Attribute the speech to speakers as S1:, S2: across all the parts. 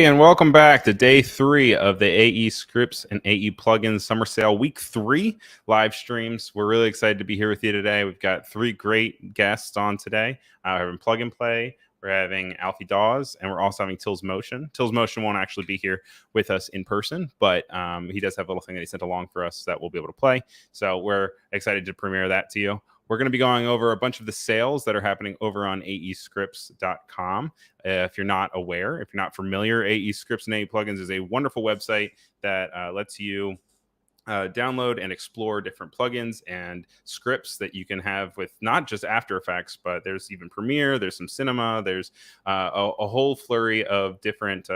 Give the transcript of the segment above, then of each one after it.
S1: and welcome back to day 3 of the aescripts and aeplugins summer sale week 3 live streams. We're really excited to be here with you today. We've got 3 great guests on today. We're having Plug and Play, we're having Alfie Dawes, and we're also having Tills Motion. Tills Motion won't actually be here with us in person, but he does have a little thing that he sent along for us that we'll be able to play. So we're excited to premiere that to you. We're going to be going over a bunch of the sales that are happening over on aescripts.com. If you're not aware, if you're not familiar, aescripts and aeplugins is a wonderful website that lets you download and explore different plugins and scripts that you can have with not just After Effects, but there's even Premiere, there's some Cinema, there's a whole flurry of different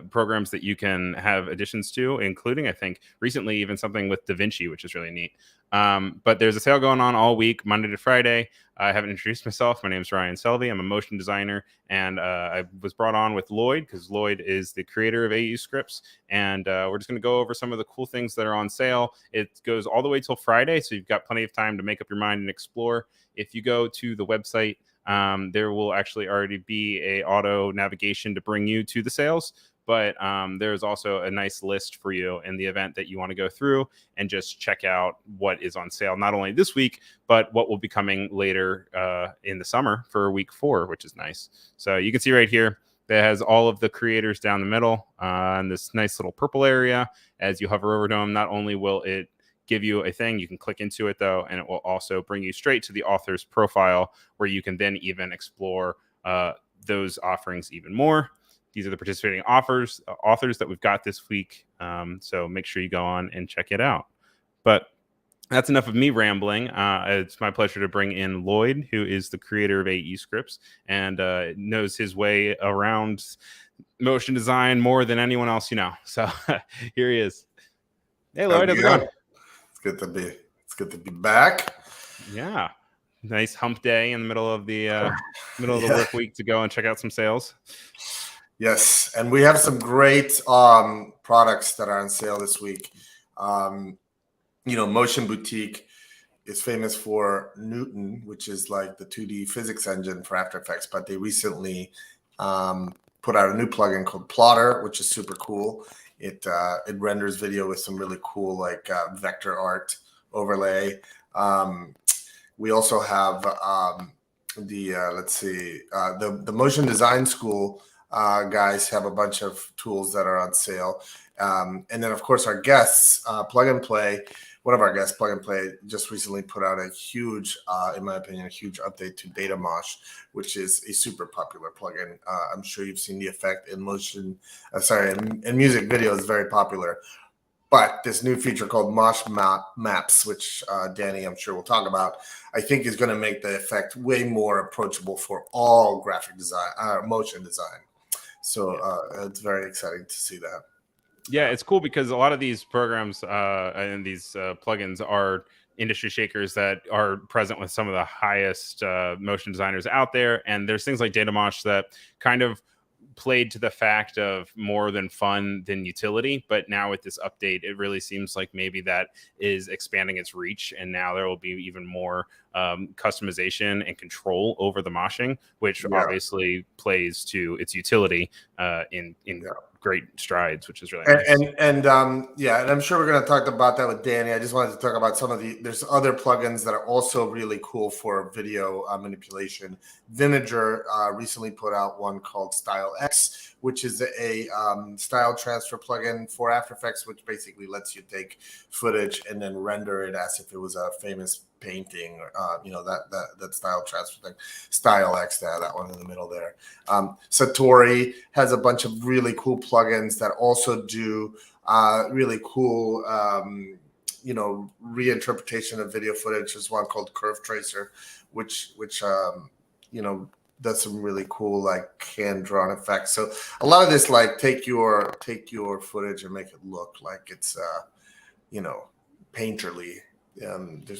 S1: programs that you can have additions to, including, I think, recently even something with DaVinci, which is really neat. But there's a sale going on all week, Monday to Friday. I haven't introduced myself. My name is Ryan Selvy. I'm a motion designer, and I was brought on with Lloyd because Lloyd is the creator of aescripts, and we're just going to go over some of the cool things that are on sale. It goes all the way till Friday, so you've got plenty of time to make up your mind and explore. If you go to the website, there will actually already be a auto navigation to bring you to the sales, but there's also a nice list for you in the event that you want to go through and just check out what is on sale, not only this week, but what will be coming later in the summer for week 4, which is nice. So you can see right here, that has all of the creators down the middle in this nice little purple area. As you hover over them, not only will it give you a thing, you can click into it though, and it will also bring you straight to the author's profile where you can then even explore those offerings even more. These are the participating authors that we've got this week, so make sure you go on and check it out. But that's enough of me rambling. It's my pleasure to bring in Lloyd, who is the creator of aescripts and knows his way around motion design more than anyone else you know. So here he is. Hey Lloyd, how's it going?
S2: It's good to be back.
S1: Yeah, nice hump day in the middle of the work week to go and check out some sales.
S2: Yes, and we have some great products that are on sale this week. Motion Boutique is famous for Newton, which is like the 2D physics engine for After Effects, but they recently put out a new plugin called Plotter, which is super cool. It renders video with some really cool vector art overlay. We also have the Motion Design School guys have a bunch of tools that are on sale. And then, of course, our guests, Plug and Play, one of our guests, Plug and Play, just recently put out a huge, in my opinion, a huge update to Datamosh, which is a super popular plugin. I'm sure you've seen the effect in motion, in music video is very popular. But this new feature called Mosh Maps, which Danny, I'm sure we'll talk about, I think is going to make the effect way more approachable for all graphic design, motion design. So it's very exciting to see that.
S1: Yeah, it's cool because a lot of these programs and these plugins are industry shakers that are present with some of the highest motion designers out there. And there's things like Datamosh that kind of played to the fact of more than fun than utility, but now with this update it really seems like maybe that is expanding its reach, and now there will be even more customization and control over the moshing, which obviously plays to its utility in great strides, which is really nice.
S2: And I'm sure we're going to talk about that with Danny. I just wanted to talk about some of there's other plugins that are also really cool for video manipulation. Vinegar recently put out one called Style X, which is a style transfer plugin for After Effects, which basically lets you take footage and then render it as if it was a famous painting, that style transfer thing. Style X, that one in the middle there. Satori has a bunch of really cool plugins that also do really cool reinterpretation of video footage. There's one called Curve Tracer, which does some really cool hand drawn effects. So a lot of this take your footage and make it look like it's painterly.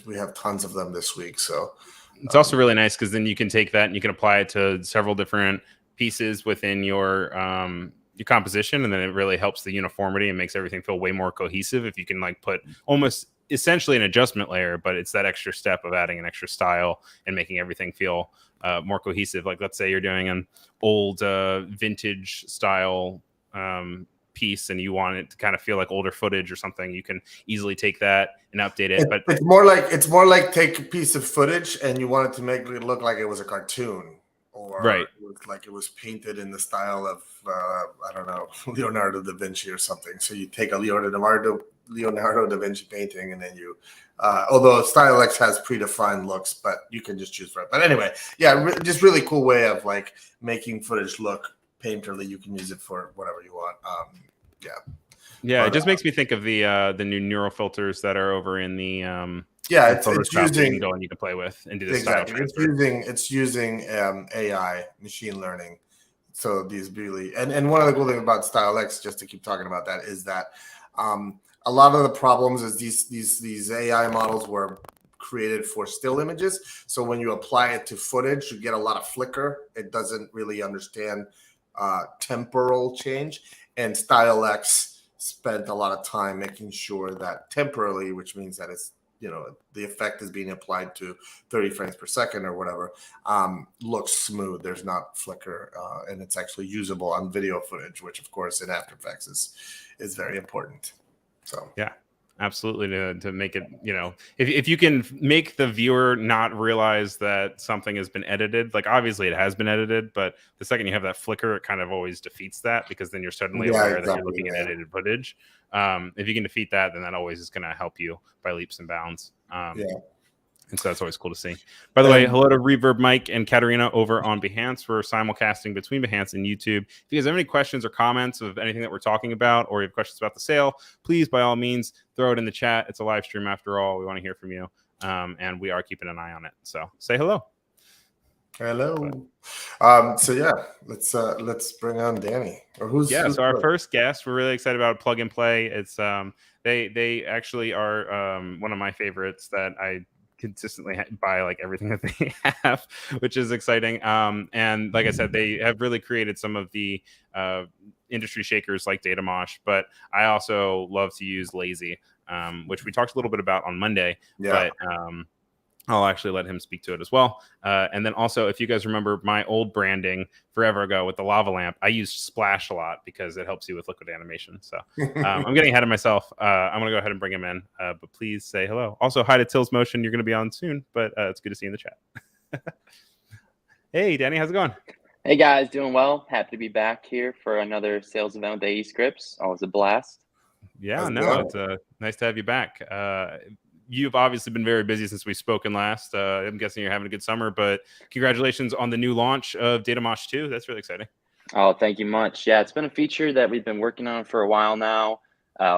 S2: We have tons of them this week, so
S1: it's also really nice because then you can take that and you can apply it to several different pieces within your composition, and then it really helps the uniformity and makes everything feel way more cohesive if you can put almost essentially an adjustment layer, but it's that extra step of adding an extra style and making everything feel more cohesive. Like, let's say you're doing an old vintage style piece and you want it to kind of feel like older footage or something, you can easily take that and update it. But
S2: it's more like take a piece of footage and you want it to make it look like it was a cartoon, or
S1: right,
S2: like it was painted in the style of I don't know, Leonardo da Vinci or something. So you take a Leonardo da Vinci painting, and then you although StyleX has predefined looks, but you can just choose for it. But anyway, yeah, just really cool way of like making footage look painterly. You can use it for whatever you want.
S1: Yeah, it just makes me think of the new neural filters that are over in the
S2: it's using
S1: window, and you can play with and do the
S2: exactly.
S1: style transfer.
S2: It's using AI, machine learning. So these really and one of the cool things about StyleX, just to keep talking about that, is that a lot of the problems is these AI models were created for still images. So when you apply it to footage, you get a lot of flicker. It doesn't really understand temporal change. And StyleX spent a lot of time making sure that temporally, which means that it's, the effect is being applied to 30 frames per second or whatever, looks smooth. There's not flicker, and it's actually usable on video footage, which of course in After Effects is very important. So
S1: yeah, absolutely, to make it, if you can make the viewer not realize that something has been edited, like obviously it has been edited, but the second you have that flicker, it kind of always defeats that, because then you're suddenly aware that you're looking at edited footage. If you can defeat that, then that always is going to help you by leaps and bounds. And so that's always cool to see. By the way, hello to Reverb Mike and Katarina over on Behance. We're simulcasting between Behance and YouTube. If you guys have any questions or comments of anything that we're talking about, or you have questions about the sale, please, by all means, throw it in the chat. It's a live stream after all. We want to hear from you. And we are keeping an eye on it. So say hello.
S2: Hello. So yeah, let's bring on Danny. Or who's
S1: so our first guest, we're really excited about Plug and Play. It's they actually are one of my favorites that I consistently buy like everything that they have, which is exciting. And like I said, they have really created some of the industry shakers like Datamosh, but I also love to use Lazy, which we talked a little bit about on Monday. But I'll actually let him speak to it as well. And then also, if you guys remember my old branding forever ago with the lava lamp, I used Splash a lot because it helps you with liquid animation. So I'm getting ahead of myself. I'm going to go ahead and bring him in. But please say hello. Also, hi to Tills Motion. You're going to be on soon, but it's good to see you in the chat. Hey, Danny, how's it going?
S3: Hey, guys. Doing well. Happy to be back here for another sales event with aescripts. Always a blast.
S1: Yeah, it's nice to have you back. You've obviously been very busy since we've spoken last. I'm guessing you're having a good summer, but congratulations on the new launch of Datamosh 2. That's really exciting.
S3: Oh, thank you much. Yeah, it's been a feature that we've been working on for a while now.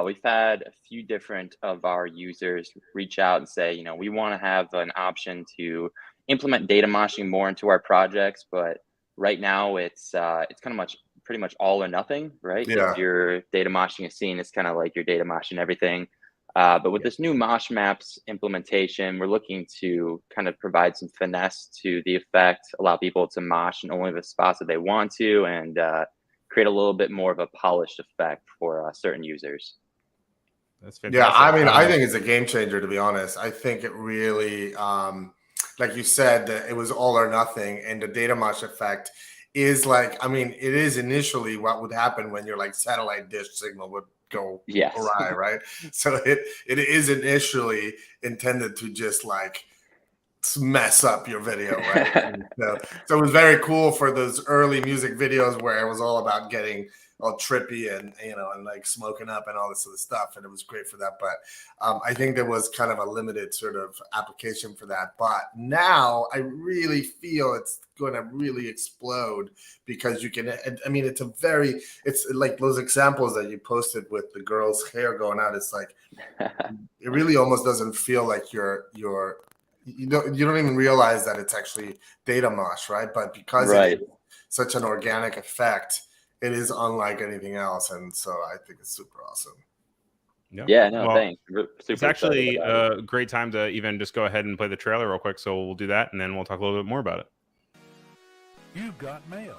S3: We've had a few different of our users reach out and say, we want to have an option to implement data moshing more into our projects, but right now it's kind of pretty much all or nothing, right?
S2: Yeah.
S3: If you're data moshing a scene, it's kind of like you're data moshing everything. But with this new Mosh Maps implementation, we're looking to kind of provide some finesse to the effect, allow people to mosh in only the spots that they want to, and create a little bit more of a polished effect for certain users.
S1: That's fantastic.
S2: Yeah, I mean, I think it's a game changer, to be honest. I think it really, like you said, that it was all or nothing, and the data mosh effect is like, I mean, it is initially what would happen when your like satellite dish signal would go awry, right? So it is initially intended to just like mess up your video, right? So it was very cool for those early music videos where it was all about getting all trippy and and like smoking up and all this other stuff, and it was great for that. But I think there was kind of a limited sort of application for that. But now I really feel it's going to really explode, because you can, I mean, it's like those examples that you posted with the girl's hair going out. It's like, it really almost doesn't feel like you don't even realize that it's actually data mosh, right? But because it's such an organic effect, it is unlike anything else. And so I think it's super awesome.
S3: Thanks.
S1: It's actually a great time to even just go ahead and play the trailer real quick. So we'll do that, and then we'll talk a little bit more about it.
S4: You've got mail.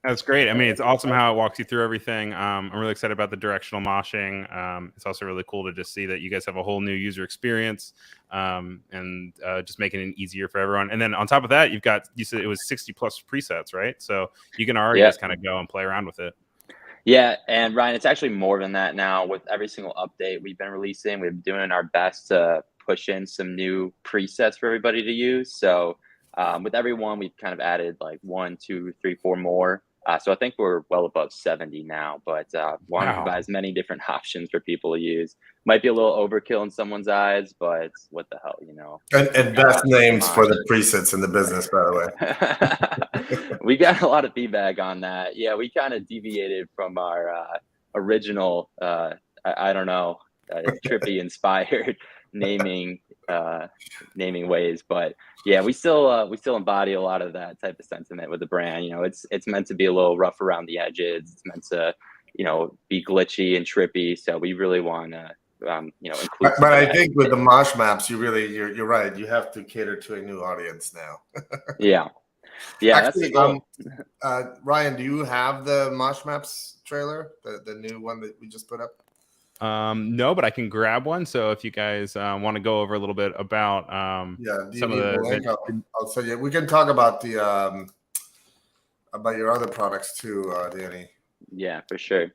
S1: That's great. I mean, it's awesome how it walks you through everything. I'm really excited about the directional moshing. It's also really cool to just see that you guys have a whole new user experience, and just making it easier for everyone. And then on top of that, you said it was 60 plus presets, right? So you can already just kind of go and play around with it.
S3: Yeah, and Ryan, it's actually more than that now. With every single update we've been releasing, we've been doing our best to push in some new presets for everybody to use. So with every one, we've kind of added like 1, 2, 3, 4 more. So I think we're well above 70 now, but want to provide as many different options for people to use. Might be a little overkill in someone's eyes, but what the hell, you know.
S2: And best names for the presets in the business, by the
S3: way. We got a lot of feedback on that. Yeah, we kind of deviated from our original, I don't know, trippy inspired naming ways, but yeah, we still embody a lot of that type of sentiment with the brand. You know, it's meant to be a little rough around the edges. It's meant to, you know, be glitchy and trippy. So we really want to, you know, include.
S2: But I think with the mosh maps, you're right. You have to cater to a new audience now.
S3: Yeah.
S2: Actually, Ryan, do you have the mosh maps trailer, the new one that we just put up?
S1: No, but I can grab one. So if you guys want to go over a little bit about some of the
S2: I'll send you. We can talk about the about your other products too, Danny.
S3: Yeah, for sure.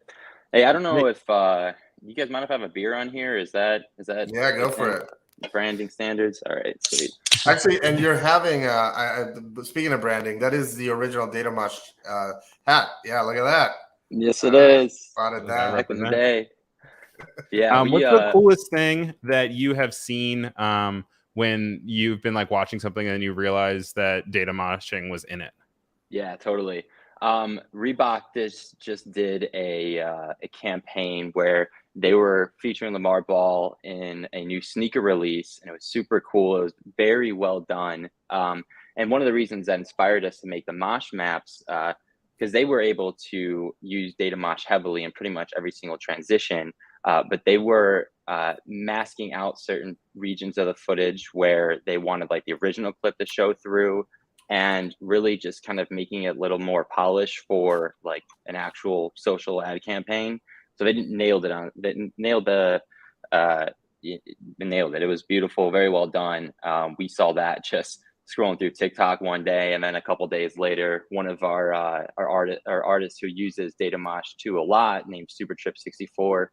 S3: Hey, I don't know if you guys mind if I have a beer on here? Is that
S2: yeah, go for it.
S3: Branding standards. All right, sweet.
S2: Actually, and you're having speaking of branding, that is the original Datamosh hat. Yeah, look at that.
S3: Yes, it is.
S2: Spotted that
S3: back in the day. Yeah.
S1: What's the coolest thing that you have seen when you've been like watching something and you realize that data moshing was in it?
S3: Yeah, totally. Reebok just did a campaign where they were featuring Lamar Ball in a new sneaker release, and it was super cool. It was very well done. And one of the reasons that inspired us to make the mosh maps, because they were able to use Datamosh heavily in pretty much every single transition. But they were masking out certain regions of the footage where they wanted like the original clip to show through, and really just kind of making it a little more polished for like an actual social ad campaign. So they nailed it. They nailed it. It was beautiful, very well done. We saw that just scrolling through TikTok one day, and then a couple days later, one of our artists who uses Datamosh 2 a lot, named SuperTrip64.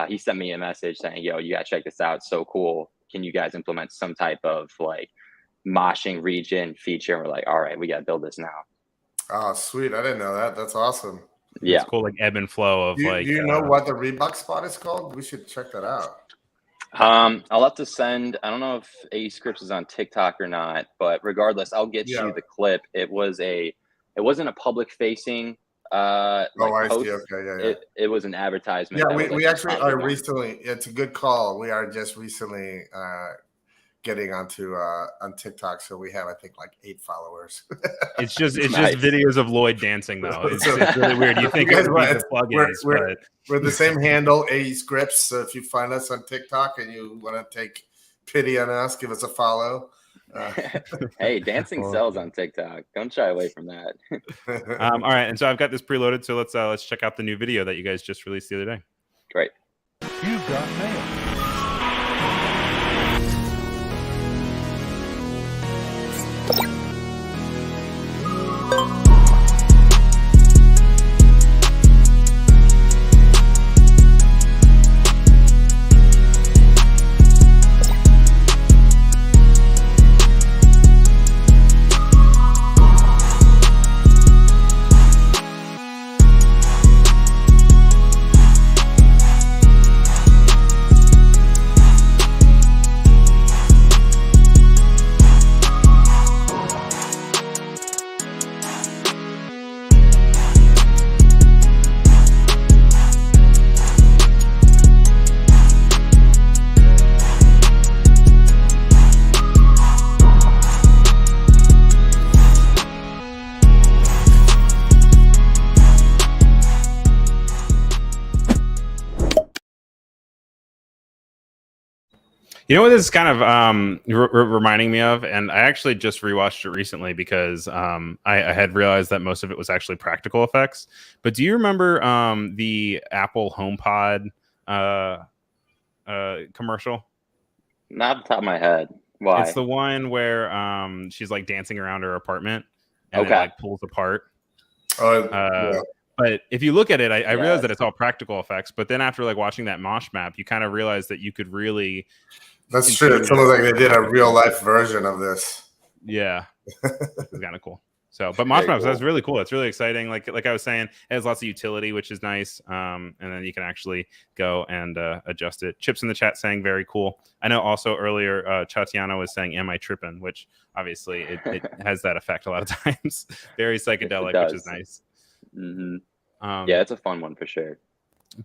S3: He sent me a message saying, yo, you gotta check this out. It's so cool. Can you guys implement some type of like moshing region feature? And we're like, all right, we gotta build this now. Oh,
S2: sweet. I didn't know that. That's awesome.
S3: Yeah.
S1: It's cool, like ebb and flow of
S2: do you know what the Reebok spot is called? We should check that out.
S3: I'll have to send, I don't know if aescripts is on TikTok or not, but regardless, I'll get you the clip. It wasn't a public facing
S2: I see. Okay,
S3: It was an advertisement.
S2: Yeah, we actually are recently. It's a good call. We are just recently getting onto on TikTok, so we have I think like 8 followers.
S1: It's just videos of Lloyd dancing though. It's really weird. You think
S2: we're the same handle, aescripts. So if you find us on TikTok and you want to take pity on us, give us a follow.
S3: Hey, dancing sells on TikTok. Don't shy away from that.
S1: All right, and so I've got this preloaded, so let's check out the new video that you guys just released the other day.
S3: Great.
S4: You've got mail.
S1: You know what this is kind of reminding me of, and I actually just rewatched it recently because I had realized that most of it was actually practical effects. But do you remember the Apple HomePod commercial?
S3: Not off the top of my head. Why?
S1: It's the one where she's like dancing around her apartment and it
S3: Okay.
S1: like pulls apart.
S2: Yeah.
S1: But if you look at it, I realized that
S3: Yes.
S1: it's all practical effects. But then after like watching that mosh map, you kind of realize that you could really.
S2: That's true. It's almost like they did a real life version of this.
S1: Yeah, which is kind of cool. So, but mosh maps, that's really cool. It's really exciting. Like I was saying, it has lots of utility, which is nice. And then you can actually go and adjust it. Chips in the chat saying very cool. I know also earlier Chatiana was saying, "Am I tripping?" Which obviously it has that effect a lot of times. Very psychedelic, which is nice.
S3: Mm-hmm. Yeah, it's a fun one for sure.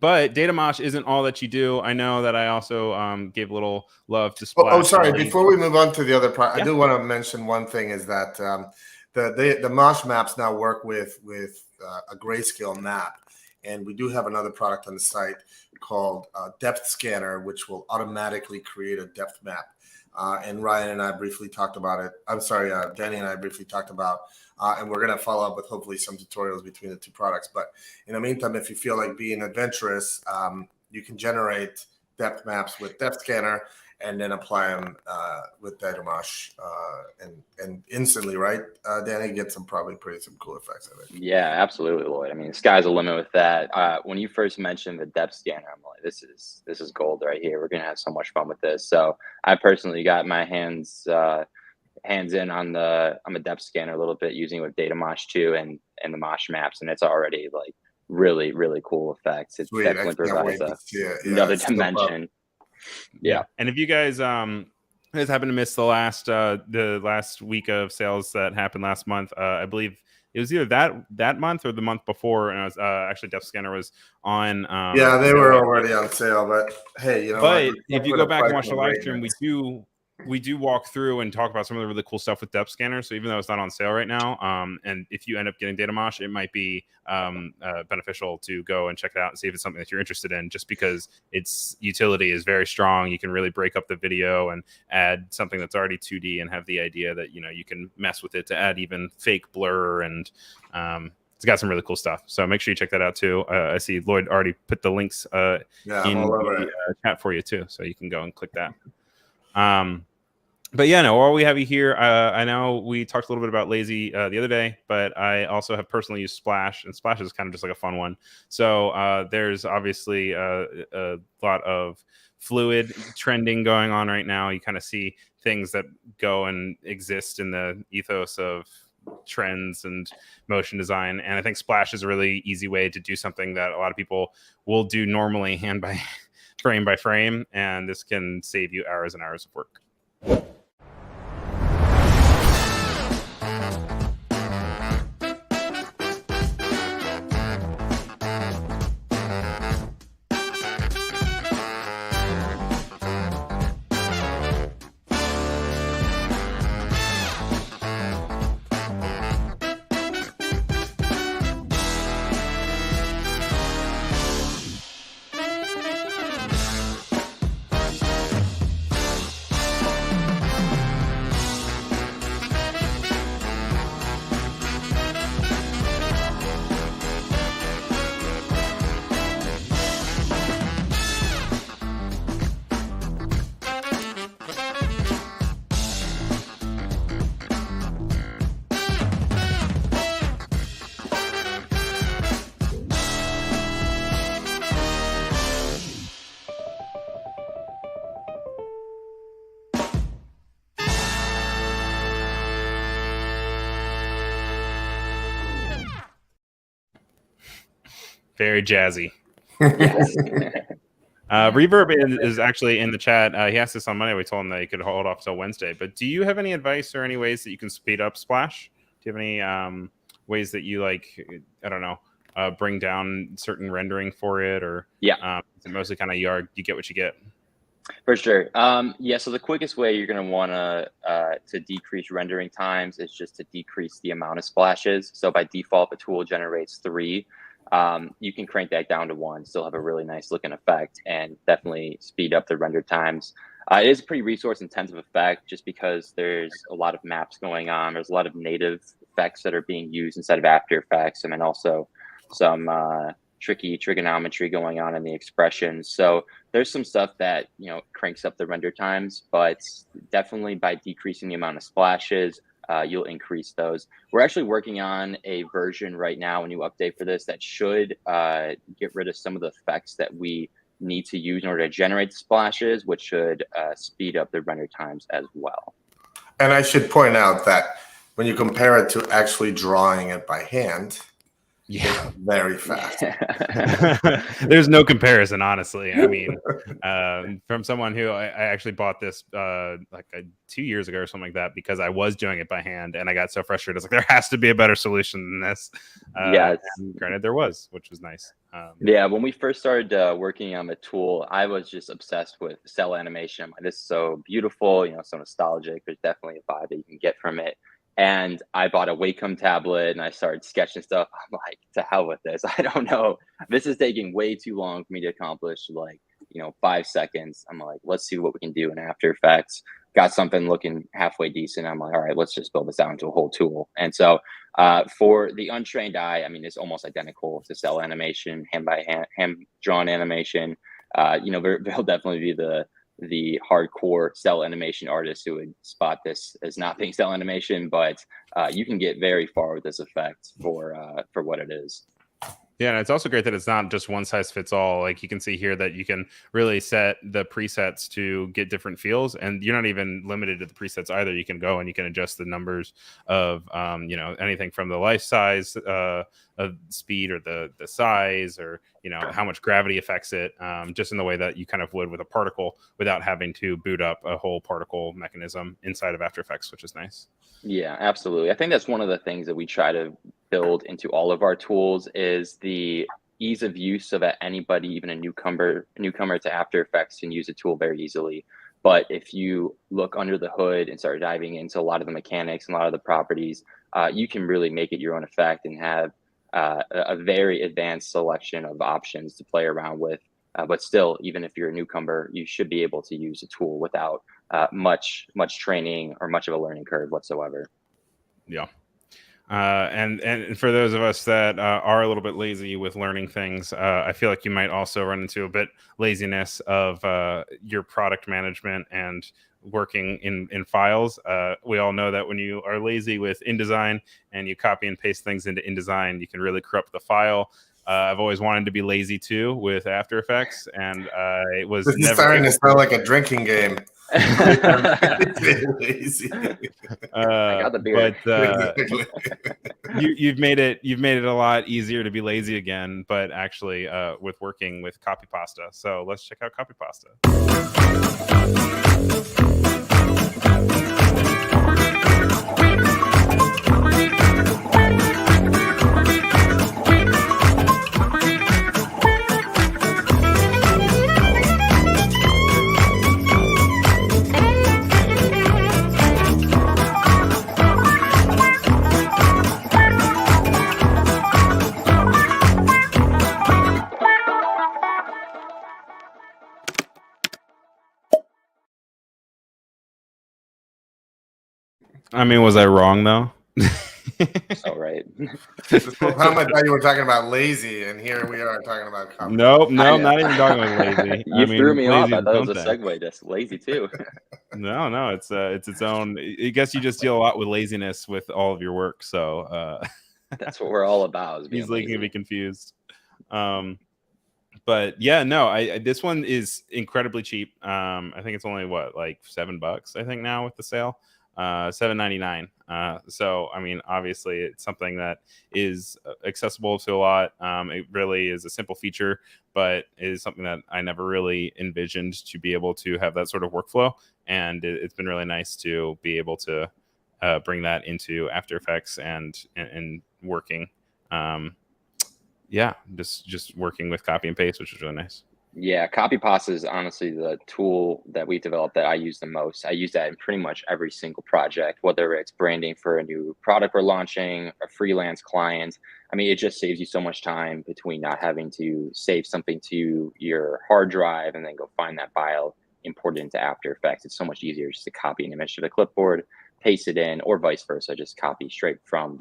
S1: But Datamosh isn't all that you do. I know that I also gave a little love to Splash.
S2: Oh, sorry. Before we move on to the other part, I do want to mention one thing is that the Mosh maps now work with a grayscale map. And we do have another product on the site called Depth Scanner, which will automatically create a depth map. And Ryan and I briefly talked about it. I'm sorry, Danny and I briefly talked about, and we're going to follow up with hopefully some tutorials between the two products. But in the meantime, if you feel like being adventurous, you can generate depth maps with Depth Scanner and then apply them with Datamosh and instantly, right? Danny, get some cool effects of it.
S3: Yeah, absolutely, Lloyd. I mean, the sky's the limit with that. When you first mentioned the depth scanner, I'm like, this is gold right here. We're gonna have so much fun with this. So I personally got my hands in on the depth scanner a little bit, using it with Datamosh too and the Mosh maps, and it's already like really cool effects. It definitely provides another dimension. Yeah.
S1: And if you guys happen to miss the last week of sales that happened last month, I believe it was either that month or the month before, and it was actually Depth Scanner was on.
S2: Yeah, they were already on sale, but hey, you know.
S1: But if you go back and watch the live stream, we do walk through and talk about some of the really cool stuff with Depth Scanner. So even though it's not on sale right now, and if you end up getting Datamosh, it might be beneficial to go and check it out and see if it's something that you're interested in, just because its utility is very strong. You can really break up the video and add something that's already 2D and have the idea that, you can mess with it to add even fake blur, and it's got some really cool stuff. So make sure you check that out too. I see Lloyd already put the links in the chat for you too, so you can go and click that. But yeah, no, while we have you here, I know we talked a little bit about Lazy the other day, but I also have personally used Splash, and Splash is kind of just like a fun one. So there's obviously a lot of fluid trending going on right now. You kind of see things that go and exist in the ethos of trends and motion design. And I think Splash is a really easy way to do something that a lot of people will do normally frame by frame, and this can save you hours and hours of work. Very jazzy.
S3: Yes.
S1: Reverb is actually in the chat. He asked this on Monday. We told him that he could hold off till Wednesday. But do you have any advice or any ways that you can speed up Splash? Do you have any ways that you bring down certain rendering for it, or is it mostly kind of you get what you get?
S3: For sure. So the quickest way you're going to want to decrease rendering times is just to decrease the amount of splashes. So by default, the tool generates 3. You can crank that down to 1, still have a really nice looking effect, and definitely speed up the render times. It is a pretty resource intensive effect just because there's a lot of maps going on. There's a lot of native effects that are being used inside of After Effects, and then also some tricky trigonometry going on in the expressions. So there's some stuff that, you know, cranks up the render times, but definitely by decreasing the amount of splashes, you'll increase those. We're actually working on a version right now, a new update for this that should get rid of some of the effects that we need to use in order to generate splashes, which should speed up the render times as well.
S2: And I should point out that when you compare it to actually drawing it by hand,
S1: Yeah,
S2: very fast.
S1: There's no comparison, honestly. I mean, from someone who I actually bought this like 2 years ago or something like that because I was doing it by hand and I got so frustrated. I was like, there has to be a better solution than this.
S3: Yeah,
S1: granted, there was, which was nice.
S3: Yeah, when we first started working on the tool, I was just obsessed with cell animation. I'm like, this is so beautiful, you know, so nostalgic. There's definitely a vibe that you can get from it. And I bought a Wacom tablet and I started sketching stuff. I'm like, to hell with this. I don't know. This is taking way too long for me to accomplish, like, you know, 5 seconds. I'm like, let's see what we can do in After Effects. Got something looking halfway decent. I'm like, all right, let's just build this out into a whole tool. And so for the untrained eye, I mean, it's almost identical to cell animation, hand drawn animation. You know, there'll definitely be the hardcore cell animation artists who would spot this as not being cell animation, but you can get very far with this effect for what it is.
S1: Yeah, and it's also great that it's not just one size fits all. Like you can see here that you can really set the presets to get different feels, and you're not even limited to the presets either. You can go and you can adjust the numbers of, you know, anything from the life size, of speed, or the size, or, you know, how much gravity affects it, just in the way that you kind of would with a particle without having to boot up a whole particle mechanism inside of After Effects, which is nice.
S3: Yeah, absolutely. I think that's one of the things that we try to build into all of our tools is the ease of use so that anybody, even a newcomer to After Effects, can use a tool very easily. But if you look under the hood and start diving into a lot of the mechanics and a lot of the properties, you can really make it your own effect and have a very advanced selection of options to play around with. But still, even if you're a newcomer, you should be able to use a tool without much training or much of a learning curve whatsoever.
S1: Yeah. And for those of us that are a little bit lazy with learning things, I feel like you might also run into a bit laziness of your product management and working in files. We all know that when you are lazy with InDesign and you copy and paste things into InDesign, you can really corrupt the file. I've always wanted to be lazy too with After Effects, and I was
S2: this
S1: never
S2: is starting
S1: able
S2: to sound like a drinking game. Lazy.
S3: I got the beer.
S1: But you've made it a lot easier to be lazy again, but actually with working with copy pasta. So let's check out copy pasta. I mean, was I wrong though?
S3: So right.
S2: How much thought you were talking about lazy, and here we are talking about copy.
S1: No, not even talking about lazy.
S3: You threw me off.
S1: lazy
S3: I
S1: is
S3: thought it was a
S1: something.
S3: segue. That's lazy too.
S1: No, it's its own. I guess you just deal a lot with laziness with all of your work, so
S3: that's what we're all about. Is being
S1: easily
S3: lazy.
S1: can be confused. But yeah, no, I this one is incredibly cheap. I think it's only what, like $7, I think, now with the sale. $7.99. So I mean, obviously it's something that is accessible to a lot. It really is a simple feature, but it is something that I never really envisioned to be able to have that sort of workflow, and it's been really nice to be able to bring that into After Effects and working. Yeah, just working with copy and paste, which is really nice.
S3: Yeah, copy pasta is honestly the tool that we developed that I use the most. I use that in pretty much every single project, whether it's branding for a new product we're launching, a freelance client. I mean, it just saves you so much time between not having to save something to your hard drive and then go find that file import it into After Effects. It's so much easier just to copy an image to the clipboard, paste it in, or vice versa. Just copy straight from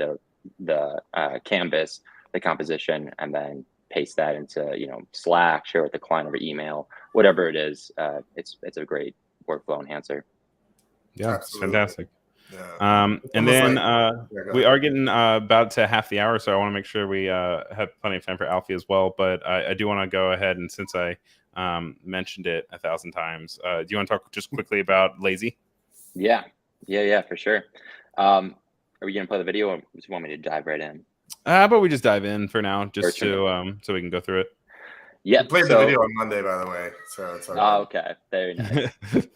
S3: the canvas, the composition, and then paste that into Slack, share with the client over email, whatever it is. It's a great workflow enhancer.
S1: Yeah, it's fantastic.
S2: Yeah.
S1: And then we
S2: ahead.
S1: are getting about to half the hour, so I want to make sure we have plenty of time for Alfie as well. But I do want to go ahead, and since I mentioned it 1,000 times, do you want to talk just quickly about Lazy?
S3: Yeah, for sure. Are we gonna play the video, or do you want me to dive right in?
S1: But we just dive in for now, just to so we can go through it.
S3: Yeah,
S2: We played the video on Monday, by the way. So it's
S3: okay, very nice.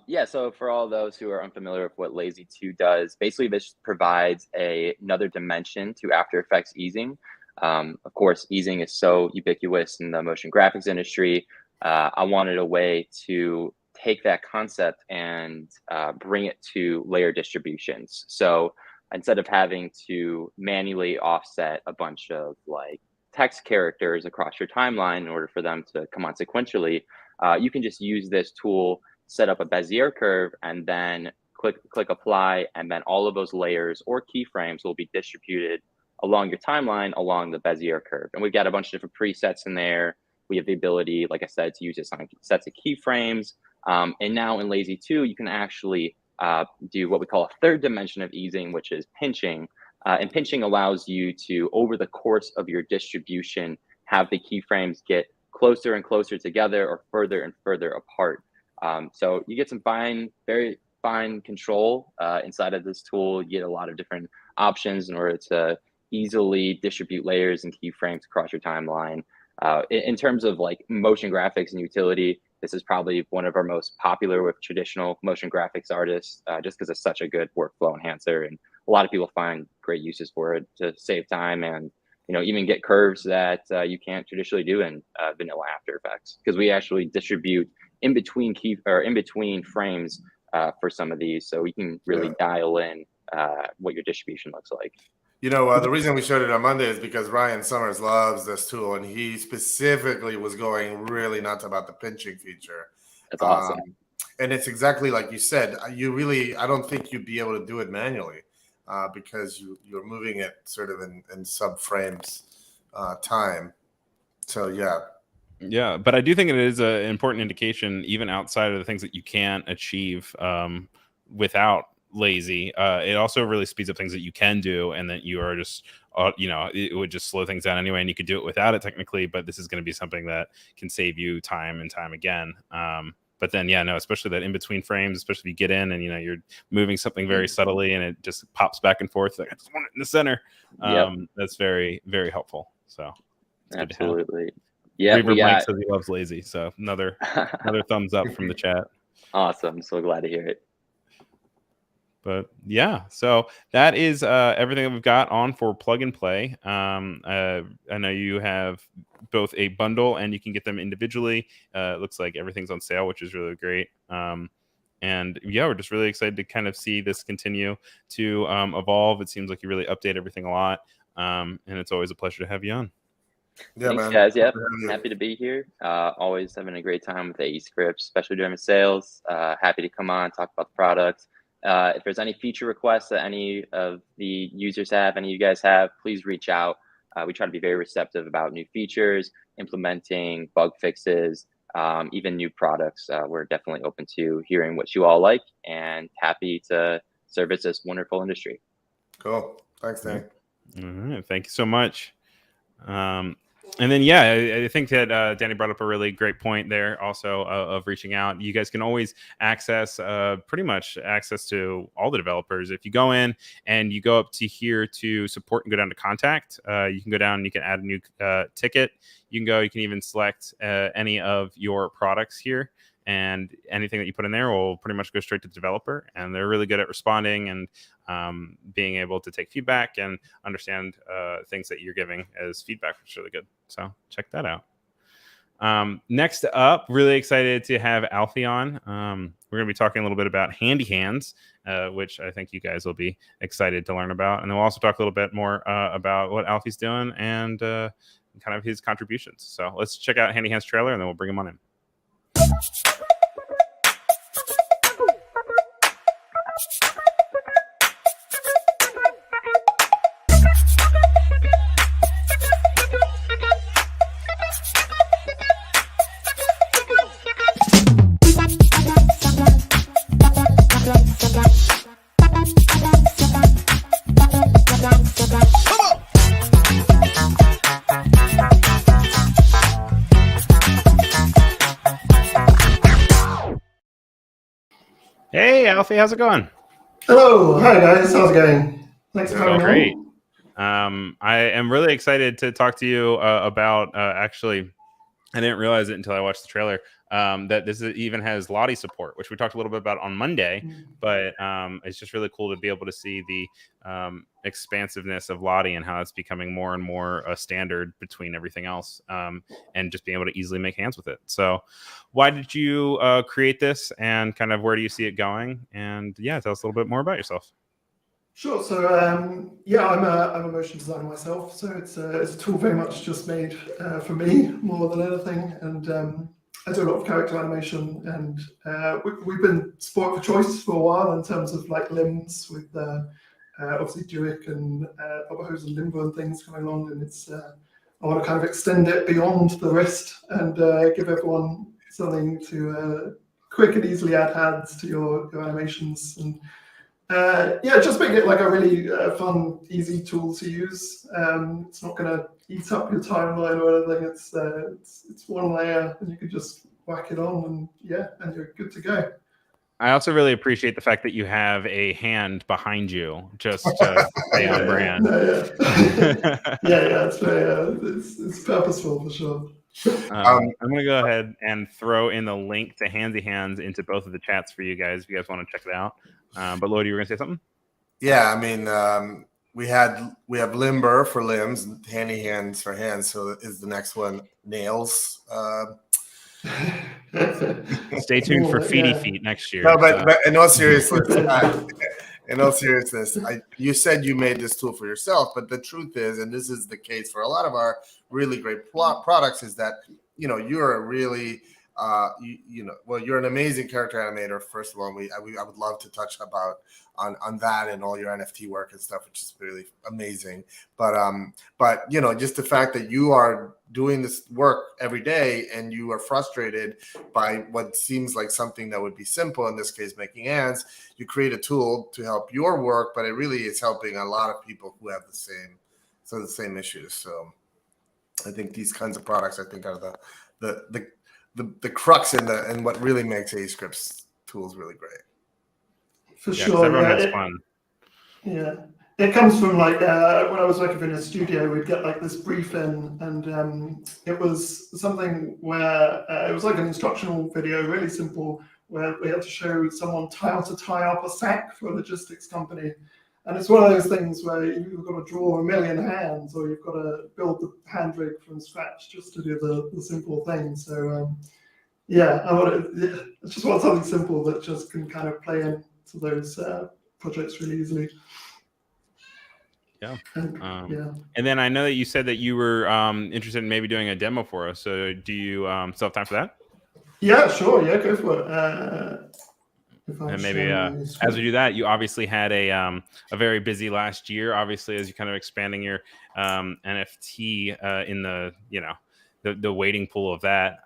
S3: Yeah, so for all those who are unfamiliar with what Lazy 2 does, basically this provides another dimension to After Effects easing. Of course, easing is so ubiquitous in the motion graphics industry. I wanted a way to take that concept and bring it to layer distributions. So instead of having to manually offset a bunch of like text characters across your timeline in order for them to come on sequentially, you can just use this tool, set up a Bezier curve, and then click apply, and then all of those layers or keyframes will be distributed along your timeline along the Bezier curve. And we've got a bunch of different presets in there. We have the ability, like I said, to use this on sets of keyframes. And now in Lazy 2, you can actually do what we call a third dimension of easing, which is pinching. And pinching allows you to, over the course of your distribution, have the keyframes get closer and closer together or further and further apart. So you get some very fine control inside of this tool. You get a lot of different options in order to easily distribute layers and keyframes across your timeline. In terms of like motion graphics and utility, this is probably one of our most popular with traditional motion graphics artists, just because it's such a good workflow enhancer, and a lot of people find great uses for it to save time and even get curves that you can't traditionally do in vanilla After Effects, because we actually distribute in between frames for some of these, so we can really dial in what your distribution looks like.
S2: The reason we showed it on Monday is because Ryan Summers loves this tool, and he specifically was going really nuts about the pinching feature.
S3: That's awesome.
S2: And it's exactly like you said. I don't think you'd be able to do it manually because you're moving it sort of in subframes time. So
S1: yeah, but I do think it is an important indication, even outside of the things that you can't achieve without Lazy. It also really speeds up things that you can do, and that you are just it would just slow things down anyway, and you could do it without it technically, but this is going to be something that can save you time and time again. But then especially that in between frames, especially if you get in and you're moving something very subtly and it just pops back and forth, like I just want it in the center. That's very, very helpful. So
S3: absolutely. Yeah,
S1: Mike says he loves Lazy, so another thumbs up from the chat.
S3: Awesome, so glad to hear it.
S1: But yeah, so that is everything that we've got on for Plug and Play. I know you have both a bundle and you can get them individually. It looks like everything's on sale, which is really great. And yeah, we're just really excited to kind of see this continue to evolve. It seems like you really update everything a lot. And it's always a pleasure to have you on.
S2: Yeah,
S3: thanks,
S2: man.
S3: guys. Yeah, happy to be here. Always having a great time with aescripts, especially during the sales. Happy to come on, talk about the products. If there's any feature requests that any of the users have, any of you guys have, please reach out. We try to be very receptive about new features, implementing bug fixes, even new products. We're definitely open to hearing what you all like, and happy to service this wonderful industry.
S2: Cool. Thanks, Dan.
S1: All right. Thank you so much. And then, I think that Danny brought up a really great point there also of reaching out. You guys can always access pretty much access to all the developers. If you go in and you go up to here to support and go down to contact, you can go down and you can add a new ticket. You can even select any of your products here. And anything that you put in there will pretty much go straight to the developer. And they're really good at responding and being able to take feedback and understand things that you're giving as feedback, which is really good. So check that out. Next up, really excited to have Alfie on. We're going to be talking a little bit about Handy Hands, which I think you guys will be excited to learn about. And then we'll also talk a little bit more about what Alfie's doing and kind of his contributions. So let's check out Handy Hands trailer, and then we'll bring him on in. Alfie. How's it going?
S5: Hello, hi guys, how's it going? Thanks for having me
S1: Great.
S5: on.
S1: I am really excited to talk to you about actually, I didn't realize it until I watched the trailer, that this even has Lottie support, which we talked a little bit about on Monday, but it's just really cool to be able to see the expansiveness of Lottie and how it's becoming more and more a standard between everything else, and just being able to easily make hands with it. So why did you create this, and kind of where do you see it going? And yeah, tell us a little bit more about yourself.
S5: Sure, so yeah, I'm a motion designer myself, so it's a tool very much just made for me more than anything, and I do a lot of character animation, and we've been sport for choice for a while in terms of like limbs with obviously Duick and Alvarez and Limbo and things coming along, and it's I want to kind of extend it beyond the wrist and give everyone something to quick and easily add hands to your animations, and yeah, just make it like a really fun, easy tool to use. It's not going to eat up your timeline or anything. It's one layer, and you can just whack it on, and yeah, and you're good to go.
S1: I also really appreciate the fact that you have a hand behind you, just to stay on brand.
S5: Yeah, it's very, it's purposeful for sure.
S1: I'm going to go ahead and throw in the link to Handsy Hands into both of the chats for you guys if you guys want to check it out. But Lloyd, you were going to say something?
S2: Yeah, I mean, we have limber for limbs, handy hands for hands. So is the next one nails?
S1: Stay tuned for feety feet next year.
S2: No, but in all seriousness, you said you made this tool for yourself, but the truth is, and this is the case for a lot of our really great products, is that you're a really you're an amazing character animator. First of all, I would love to touch on that and all your NFT work and stuff, which is really amazing. But just the fact that you are doing this work every day and you are frustrated by what seems like something that would be simple, in this case, making hands, you create a tool to help your work, but it really is helping a lot of people who have the same issues. So I think these kinds of products, I think, are the crux and what really makes aescripts tools really great.
S5: For sure,
S1: everyone has fun.
S5: Yeah, it comes from like when I was working in a studio, we'd get like this brief in, and it was something where it was like an instructional video, really simple, where we had to show someone how to tie up a sack for a logistics company. And it's one of those things where you've got to draw a million hands, or you've got to build the hand rig from scratch just to do the simple thing. So yeah, I just want something simple that just can kind of play into those projects really easily.
S1: Yeah.
S5: Yeah.
S1: And then I know that you said that you were interested in maybe doing a demo for us. So do you still have time for that?
S5: Yeah, sure. Yeah, go for it.
S1: And maybe as we do that, you obviously had a very busy last year, obviously, as you're kind of expanding your NFT in the waiting pool of that.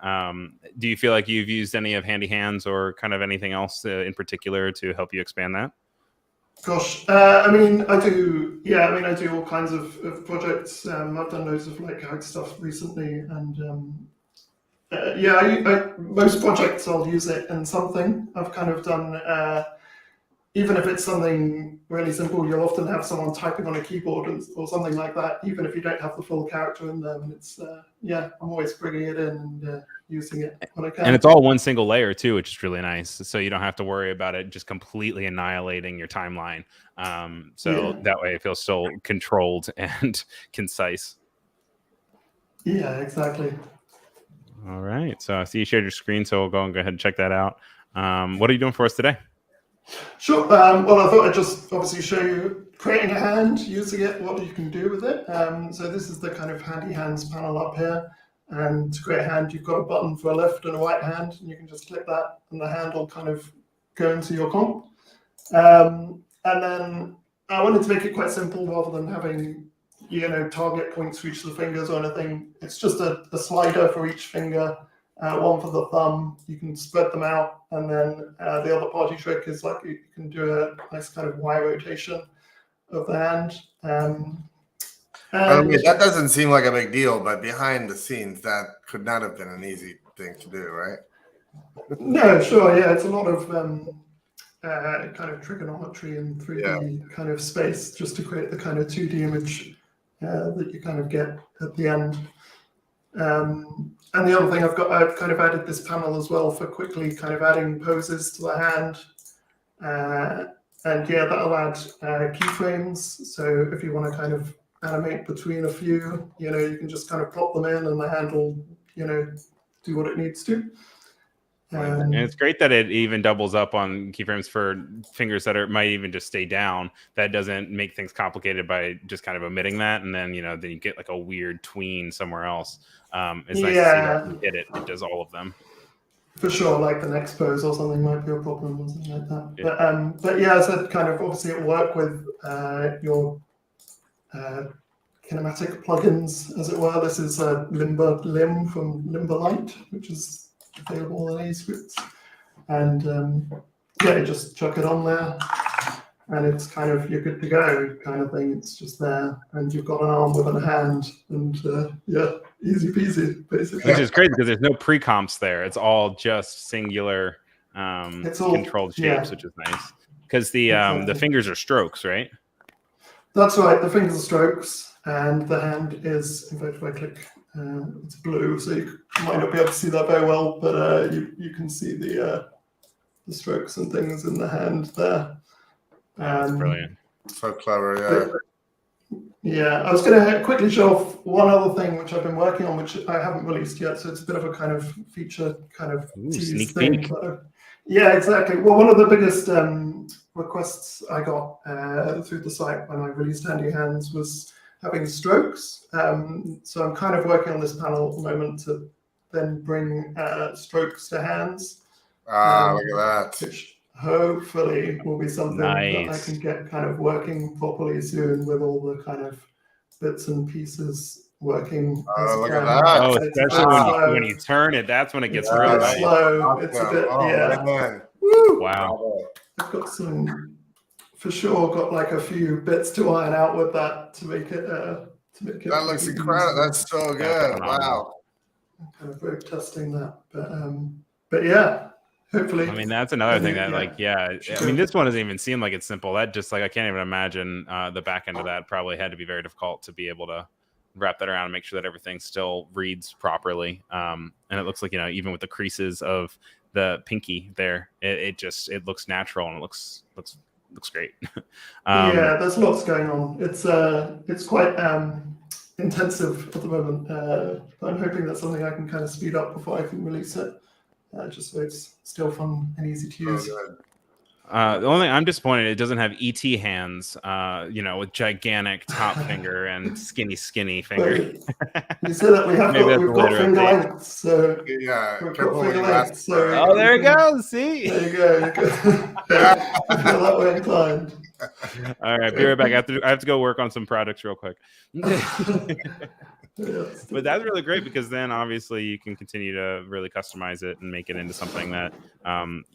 S1: Do you feel like you've used any of Handy Hands or kind of anything else in particular to help you expand that?
S5: Gosh, I mean, I do. Yeah, I mean, I do all kinds of projects. I've done loads of like code stuff recently, and yeah, most projects I'll use it in something. I've kind of done, even if it's something really simple, you'll often have someone typing on a keyboard or something like that, even if you don't have the full character in there. And it's, yeah, I'm always bringing it in and using it when I can.
S1: And it's all one single layer too, which is really nice. So you don't have to worry about it just completely annihilating your timeline. That way it feels still controlled and concise.
S5: Yeah, exactly.
S1: All right. So I see you shared your screen, so we'll go ahead and check that out. What are you doing for us today?
S5: Sure. Well, I thought I'd just obviously show you creating a hand, using it, what you can do with it. So this is the kind of Handy Hands panel up here. And to create a hand, you've got a button for a left and a right hand, and you can just click that, and the hand will kind of go into your comp. And then I wanted to make it quite simple rather than having target points for each of the fingers or anything. It's just a slider for each finger, one for the thumb. You can spread them out, and then the other party trick is like you can do a nice kind of Y rotation of the hand.
S2: I mean, that doesn't seem like a big deal, but behind the scenes, that could not have been an easy thing to do, right?
S5: No, sure, yeah, it's a lot of kind of trigonometry and 3D kind of space just to create the kind of 2D image that you kind of get at the end. And the other thing I've kind of added this panel as well for quickly kind of adding poses to the hand. And yeah, that'll add keyframes. So if you want to kind of animate between a few, you can just kind of plop them in and the hand will, do what it needs to.
S1: And it's great that it even doubles up on keyframes for fingers that might even just stay down. That doesn't make things complicated by just kind of omitting that, and then then you get like a weird tween somewhere else. It's nice to see that you hit it. It does all of them.
S5: For sure, like the next pose or something might be a problem or something like that. Yeah. But yeah, so kind of obviously it'll work with your kinematic plugins, as it were. This is a Limber Lim from Limberlight, which is available in aescripts. And yeah, you just chuck it on there and it's kind of, you're good to go kind of thing. It's just there and you've got an arm with a hand and yeah, easy peasy, basically.
S1: Which is crazy because there's no pre-comps there. It's all just singular controlled shapes, which is nice. Because the fingers are strokes, right?
S5: That's right. The fingers are strokes and the hand is, in fact, if I click, it's blue, so you might not be able to see that very well, but you can see the strokes and things in the hand there.
S1: That's brilliant.
S2: So clever, yeah.
S5: Yeah, I was going to quickly show off one other thing which I've been working on, which I haven't released yet, so it's a bit of a kind of feature kind of
S1: sneak
S5: thing.
S1: peek.
S5: But, yeah, exactly. Well, one of the biggest requests I got through the site when I released Handy Hands was having strokes. So I'm kind of working on this panel at the moment to then bring strokes to hands.
S2: Look at that.
S5: Which hopefully will be something that I can get kind of working properly soon with all the kind of bits and pieces working.
S2: Look at that.
S1: Oh, especially when you turn it, that's when it gets really nice.
S5: Slow. It's a bit,
S2: Man.
S5: Woo!
S1: Wow.
S5: I've got for sure got like a few bits to iron out with that to make it
S2: That looks incredible. That's so good. Wow.
S5: I'm kind of road testing that, but yeah, hopefully.
S1: I mean, that's another thing that I mean, this one doesn't even seem like it's simple. That just like I can't even imagine the back end of that probably had to be very difficult to be able to wrap that around and make sure that everything still reads properly. And it looks like even with the creases of the pinky there, it looks natural and it looks great.
S5: Yeah, there's lots going on. It's quite intensive at the moment, but I'm hoping that's something I can kind of speed up before I can release it, just so it's still fun and easy to use.
S1: The only thing I'm disappointed it doesn't have ET hands, with gigantic top finger and skinny finger.
S5: You said that we've got finger length, so
S2: yeah.
S5: we've got finger length. So
S1: oh, there it goes. See,
S5: there you go. I feel that way inclined.
S1: All right, be right back. I have to go work on some products real quick. But that's really great because then obviously you can continue to really customize it and make it into something that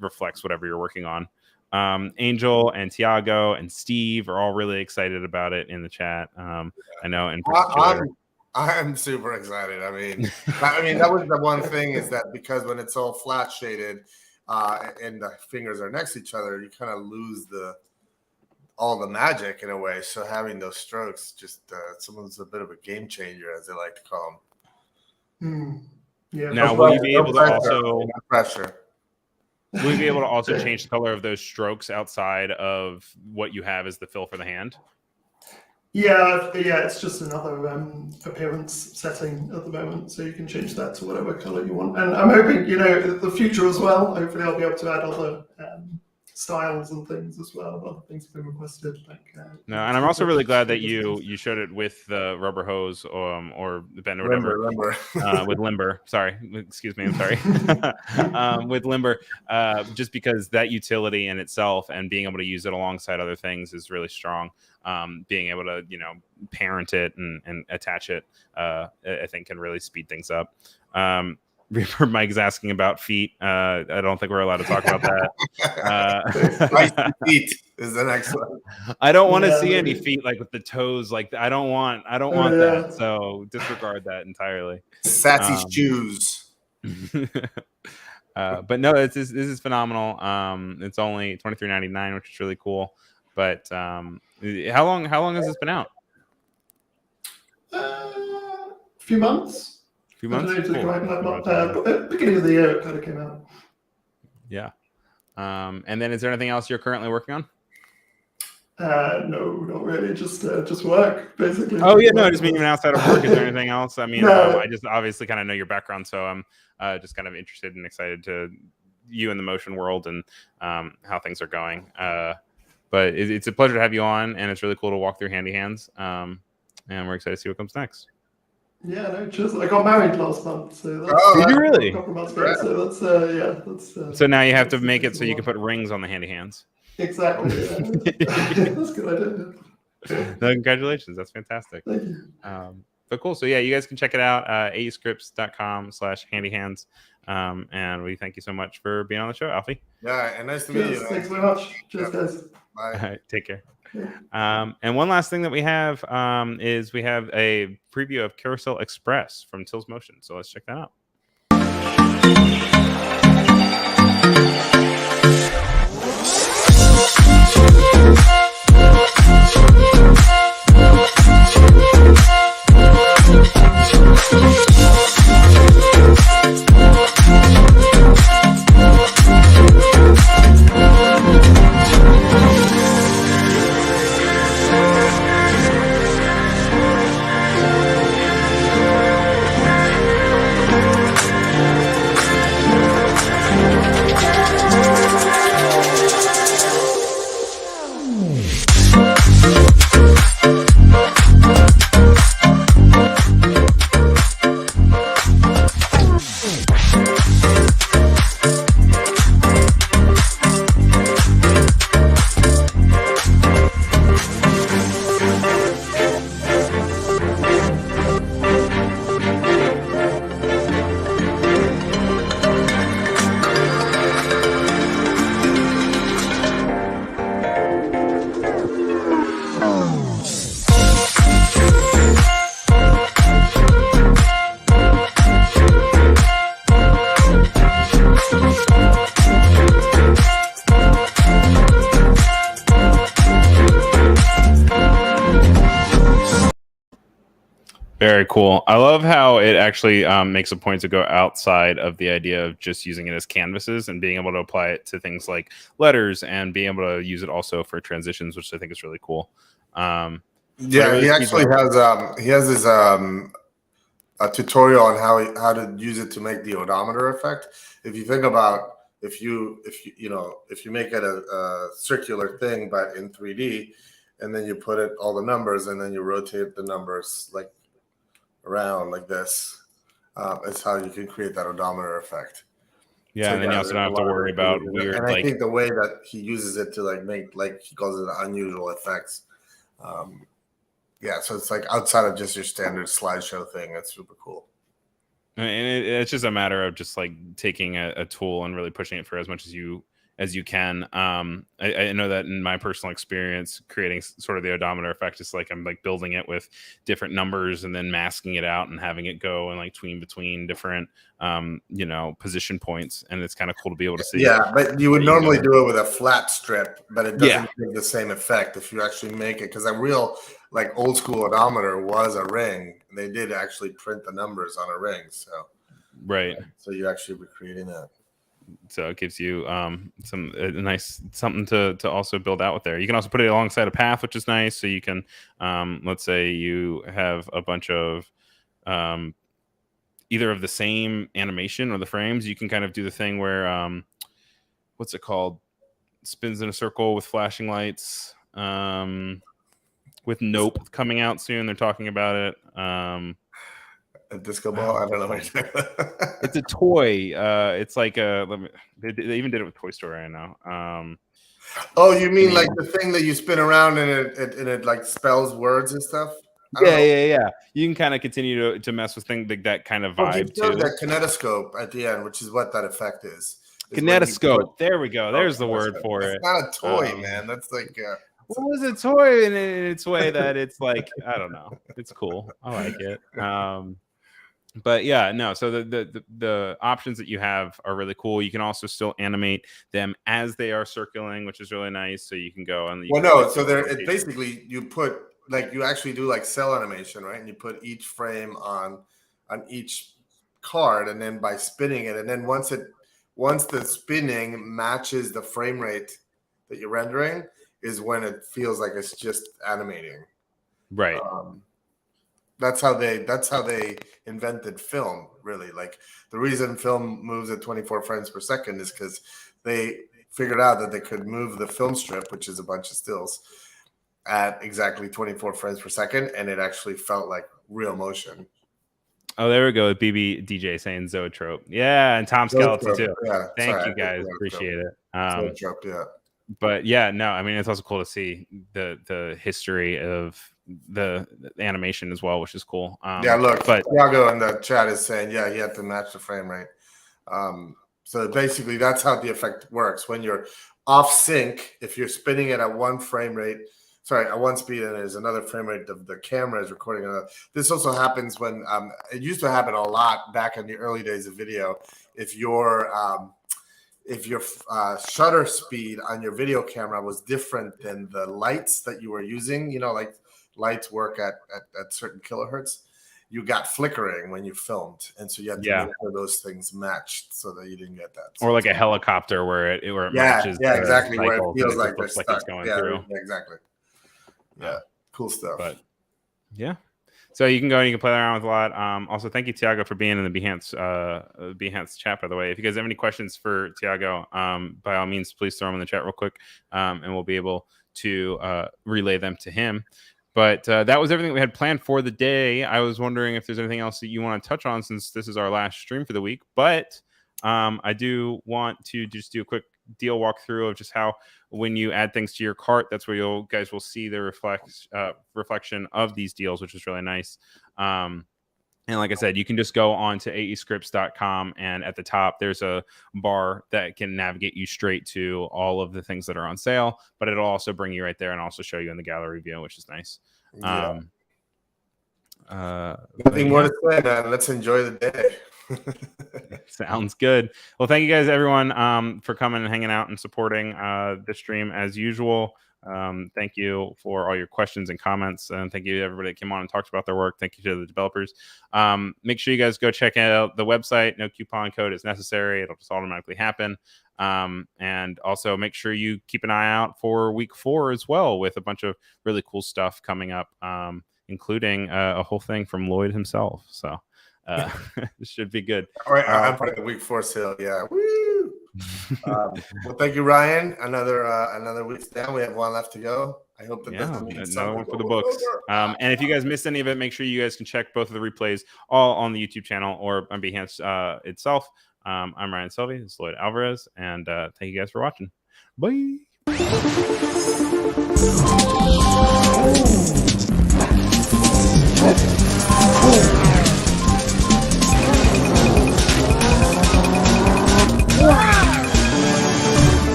S1: reflects whatever you're working on. Angel and Tiago and Steve are all really excited about it in the chat. I know in particular.
S2: I'm super excited. I mean, that was the one thing is that because when it's all flat shaded and the fingers are next to each other, you kind of lose all the magic in a way. So having those strokes just someone's a bit of a game changer, as they like to call them.
S5: Yeah.
S1: Now, will you be able to also
S2: pressure?
S1: Will you be able to also change the color of those strokes outside of what you have as the fill for the hand?
S5: Yeah, it's just another appearance setting at the moment, so you can change that to whatever color you want. And I'm hoping, the future as well. Hopefully, I'll be able to add other styles and things as well. Other things have been requested.
S1: And I'm also really glad that you showed it with the rubber hose or the bend or whatever.
S2: Limber.
S1: With Limber. Sorry, excuse me. I'm sorry. With Limber, just because that utility in itself and being able to use it alongside other things is really strong. Being able to parent it and attach it, I think can really speed things up. Reaper Mike's asking about feet. I don't think we're allowed to talk about that.
S2: Feet is the next one.
S1: I don't want to see any feet like with the toes. Like I don't want that. So disregard that entirely.
S2: Sassy shoes.
S1: But no, this is phenomenal. It's only $23.99, which is really cool. But how long has this been out?
S5: A few months.
S1: A few
S5: I don't
S1: months.
S5: know, did it
S1: Cool.
S5: come out but beginning of the year it kind of came out.
S1: Yeah. And then is there anything else you're currently working on?
S5: No, not really. Just work, basically.
S1: Oh yeah, no, I just mean even outside of work. Is there anything else? I mean,
S5: No.
S1: I just obviously kind of know your background, so I'm just kind of interested and excited to you in the motion world and how things are going. But it's a pleasure to have you on, and it's really cool to walk through Handy Hands. And we're excited to see what comes next.
S5: Yeah, no, just I got married last month, so that's
S1: Did you really?
S5: a couple of months ago. So that's
S1: So now you have to make it so you can put rings on the Handy Hands.
S5: Exactly. Yeah. That's a good idea.
S1: No, congratulations, that's fantastic.
S5: Thank you.
S1: But cool. So yeah, you guys can check it out. aescripts.com/handyhands. And we thank you so much for being on the show, Alfie.
S2: Yeah, and nice to meet you.
S5: Thanks very much. Cheers, guys.
S2: Bye.
S1: All right, take care. And one last thing that we have is we have a preview of Carousel Express from Till's Motion. So let's check that out. Very cool. I love how it actually makes a point to go outside of the idea of just using it as canvases and being able to apply it to things like letters and being able to use it also for transitions, which I think is really cool.
S2: Yeah, he actually has his a tutorial on how to use it to make the odometer effect. If you think about if you make it a circular thing but in 3D, and then you put it all the numbers and then you rotate the numbers like around like this, is how you can create that odometer effect.
S1: Yeah,
S2: So
S1: and then you also don't have to worry about weird.
S2: And I think the way that he uses it to like make, like he calls it, unusual effects. Yeah, so it's like outside of just your standard slideshow thing. That's super cool.
S1: And it's just a matter of just like taking a tool and really pushing it for as much as you can. I know that in my personal experience, creating sort of the odometer effect is like I'm like building it with different numbers and then masking it out and having it go and like between different position points, and it's kind of cool to be able to see.
S2: Yeah, but you would normally do it with a flat strip, but it doesn't give the same effect if you actually make it, because a real like old school odometer was a ring. They did actually print the numbers on a ring, so so you actually were creating that.
S1: So it gives you some nice something to also build out with there. You can also put it alongside a path, which is nice. So you can, let's say you have a bunch of either of the same animation or the frames. You can kind of do the thing where, what's it called? Spins in a circle with flashing lights. With Nope coming out soon, they're talking about it.
S2: A disco ball? I don't know.
S1: It's a toy. It's like they even did it with Toy Story. I know.
S2: Oh, you mean like the thing that you spin around and it like spells words and stuff?
S1: Yeah. You can kind of continue to mess with things like that kind of vibe too.
S2: That kinetoscope at the end, which is what that effect is.
S1: Kinetoscope. There we go. There's the word for it.
S2: It's not a toy, man. That's like.
S1: What was a toy in its way that it's like, I don't know. It's cool. I like it. But yeah, no. So the options that you have are really cool. You can also still animate them as they are circling, which is really nice. So you can go and
S2: So it basically you put like you actually do like cell animation, right? And you put each frame on each card, and then by spinning it, and then once the spinning matches the frame rate that you're rendering, is when it feels like it's just animating.
S1: Right.
S2: That's how they invented film, really. Like the reason film moves at 24 frames per second is because they figured out that they could move the film strip, which is a bunch of stills, at exactly 24 frames per second, and it actually felt like real motion.
S1: Oh, there we go. BB DJ saying Zoetrope. Yeah, and Tom Skeleton too.
S2: Yeah,
S1: Thank you guys. Appreciate it.
S2: Zoetrope, yeah.
S1: But yeah, no, I mean, it's also cool to see the history of the animation as well, which is cool.
S2: Yeah, look, but Thiago in the chat is saying, yeah, you have to match the frame rate. So basically, that's how the effect works. When you're off sync, if you're spinning it at one frame rate, at one speed, and there's another frame rate, the camera is recording another. This also happens when it used to happen a lot back in the early days of video. If your shutter speed on your video camera was different than the lights that you were using, you know, like lights work at certain kilohertz, you got flickering when you filmed, and so you had to make sure those things matched so that you didn't get that.
S1: Or like a helicopter where it matches.
S2: Yeah, exactly. Where it feels like
S1: looks like it's going through.
S2: Yeah, exactly. Yeah, cool stuff.
S1: But yeah, so you can go and you can play around with a lot. Also, thank you, Tiago, for being in the Behance chat. By the way, if you guys have any questions for Tiago, by all means, please throw them in the chat real quick, and we'll be able to relay them to him. But that was everything we had planned for the day. I was wondering if there's anything else that you want to touch on since this is our last stream for the week. But I do want to just do a quick deal walkthrough of just how when you add things to your cart, that's where you guys will see the reflection of these deals, which is really nice. And like I said, you can just go on to aescripts.com, and at the top, there's a bar that can navigate you straight to all of the things that are on sale, but it'll also bring you right there and also show you in the gallery view, which is nice.
S2: Yeah. Nothing more to say, man. Let's enjoy the day.
S1: Sounds good. Well, thank you guys, everyone, for coming and hanging out and supporting the stream as usual. Thank you for all your questions and comments, and thank you to everybody that came on and talked about their work. Thank you to the developers. Make sure you guys go check out the website. No coupon code is necessary. It'll just automatically happen. And also make sure you keep an eye out for week 4 as well, with a bunch of really cool stuff coming up, including a whole thing from Lloyd himself. So this should be good.
S2: All right, I'm part of the week 4 sale. Yeah. Woo! Well, thank you, Ryan. Another week's down. We have one left to go. I hope that doesn't mean
S1: another one for the books. And if you guys missed any of it, make sure you guys can check both of the replays all on the YouTube channel or on Behance itself. I'm Ryan Selvy. This is Lloyd Alvarez, and thank you guys for watching. Bye.